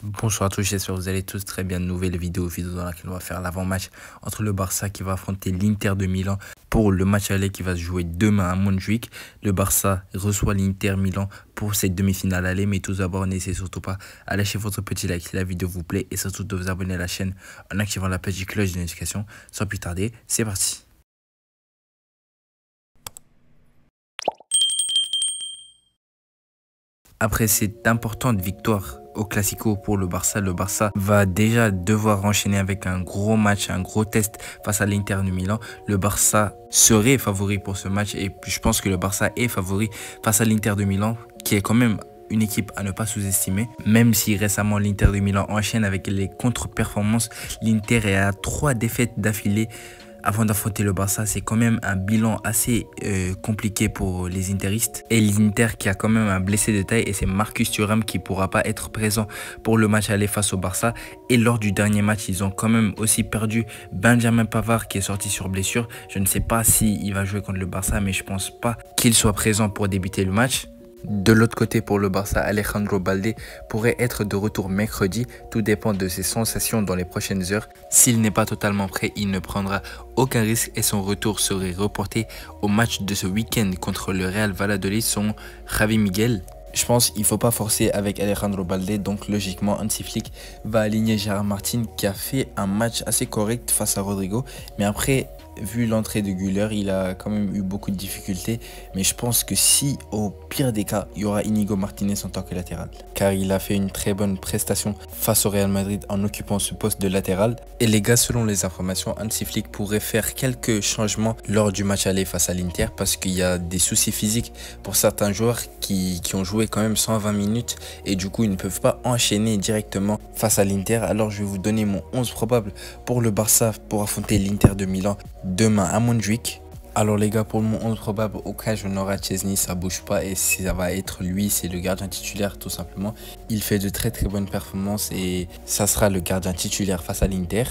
Bonjour à tous, j'espère que vous allez tous très bien. Nouvelle vidéo dans laquelle on va faire l'avant-match entre le Barça qui va affronter l'Inter de Milan pour le match aller qui va se jouer demain à Montjuic. Le Barça reçoit l'Inter Milan pour cette demi-finale aller, mais tout d'abord n'hésitez surtout pas à lâcher votre petit like si la vidéo vous plaît et surtout de vous abonner à la chaîne en activant la petite cloche de notification. Sans plus tarder, c'est parti. Après cette importante victoire au Classico pour le Barça va déjà devoir enchaîner avec un gros match, un gros test face à l'Inter de Milan. Le Barça serait favori pour ce match et je pense que le Barça est favori face à l'Inter de Milan qui est quand même une équipe à ne pas sous-estimer. Même si récemment l'Inter de Milan enchaîne avec les contre-performances, l'Inter est à 3 défaites d'affilée. Avant d'affronter le Barça, c'est quand même un bilan assez compliqué pour les interistes. Et l'Inter qui a quand même un blessé de taille et c'est Marcus Thuram qui ne pourra pas être présent pour le match aller face au Barça. Et lors du dernier match, ils ont quand même aussi perdu Benjamin Pavard qui est sorti sur blessure. Je ne sais pas s'il va jouer contre le Barça, mais je pense pas qu'il soit présent pour débuter le match. De l'autre côté pour le Barça, Alejandro Balde pourrait être de retour mercredi. Tout dépend de ses sensations dans les prochaines heures. S'il n'est pas totalement prêt, il ne prendra aucun risque et son retour serait reporté au match de ce week-end contre le Real Valladolid, son Javi Miguel. Je pense qu'il ne faut pas forcer avec Alejandro Balde, donc logiquement Hansi Flick va aligner Gérard Martin qui a fait un match assez correct face à Rodrigo. Mais après, vu l'entrée de Güler, il a quand même eu beaucoup de difficultés. Mais je pense que si, au pire des cas, il y aura Inigo Martinez en tant que latéral. Car il a fait une très bonne prestation face au Real Madrid en occupant ce poste de latéral. Et les gars, selon les informations, Hansi Flick pourrait faire quelques changements lors du match aller face à l'Inter. Parce qu'il y a des soucis physiques pour certains joueurs qui ont joué quand même 120 minutes. Et du coup, ils ne peuvent pas enchaîner directement face à l'Inter. Alors, je vais vous donner mon 11 probable pour le Barça pour affronter l'Inter de Milan demain à Montjuic. Alors les gars, pour mon 11 probable, au cas où on aura Szczesny, ça bouge pas et ça va être lui, c'est le gardien titulaire tout simplement. Il fait de très bonnes performances et ça sera le gardien titulaire face à l'Inter.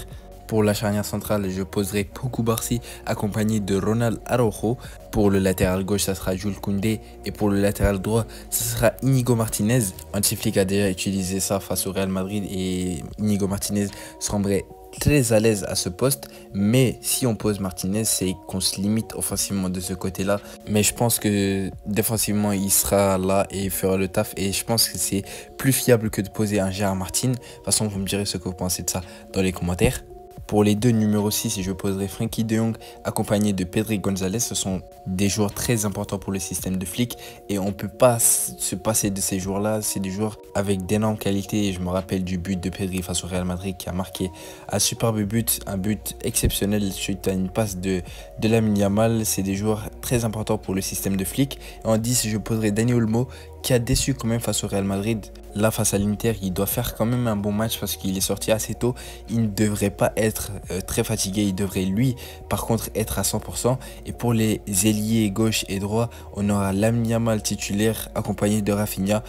Pour la charnière centrale, je poserai Pau Cubarsí accompagné de Ronald Araujo. Pour le latéral gauche, ça sera Jules Koundé. Et pour le latéral droit, ça sera Inigo Martinez. Hansi Flick a déjà utilisé ça face au Real Madrid et Inigo Martinez semblerait très à l'aise à ce poste, mais si on pose Martinez, c'est qu'on se limite offensivement de ce côté-là. Mais je pense que défensivement, il sera là et il fera le taf. Et je pense que c'est plus fiable que de poser un Gérard Martin. De toute façon, vous me direz ce que vous pensez de ça dans les commentaires. Pour les deux numéros 6, je poserai Frenkie de Jong accompagné de Pedri González. Ce sont des joueurs très importants pour le système de Flick et on ne peut pas se passer de ces joueurs-là. C'est des joueurs avec d'énormes qualités. Je me rappelle du but de Pedri face au Real Madrid qui a marqué un superbe but, un but exceptionnel suite à une passe de Lamine Yamal. C'est des joueurs très importants pour le système de Flick. Et en 10, je poserai Dani Olmo qui a déçu quand même face au Real Madrid. Là, face à l'Inter, il doit faire quand même un bon match parce qu'il est sorti assez tôt. Il ne devrait pas être très fatigué. Il devrait, lui, par contre, être à 100%. Et pour les ailiers gauche et droit, on aura Lamine Yamal titulaire accompagné de Rafinha.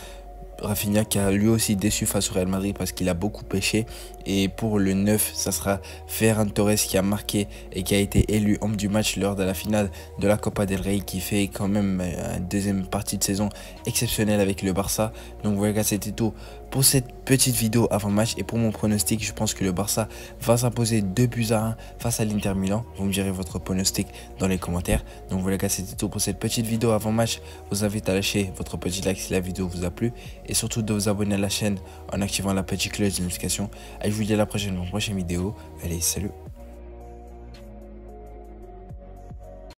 Rafinha qui a lui aussi déçu face au Real Madrid parce qu'il a beaucoup pêché. Et pour le 9, ça sera Ferran Torres qui a marqué et qui a été élu homme du match lors de la finale de la Copa del Rey, qui fait quand même une deuxième partie de saison exceptionnelle avec le Barça. Donc voilà, c'était tout pour cette petite vidéo avant match. Et pour mon pronostic, je pense que le Barça va s'imposer 2-1 face à l'Inter Milan. Vous me direz votre pronostic dans les commentaires. Donc voilà, c'était tout pour cette petite vidéo avant match. Je vous invite à lâcher votre petit like si la vidéo vous a plu et surtout de vous abonner à la chaîne en activant la petite cloche de notification. Et je vous dis à la prochaine vidéo. Allez, salut!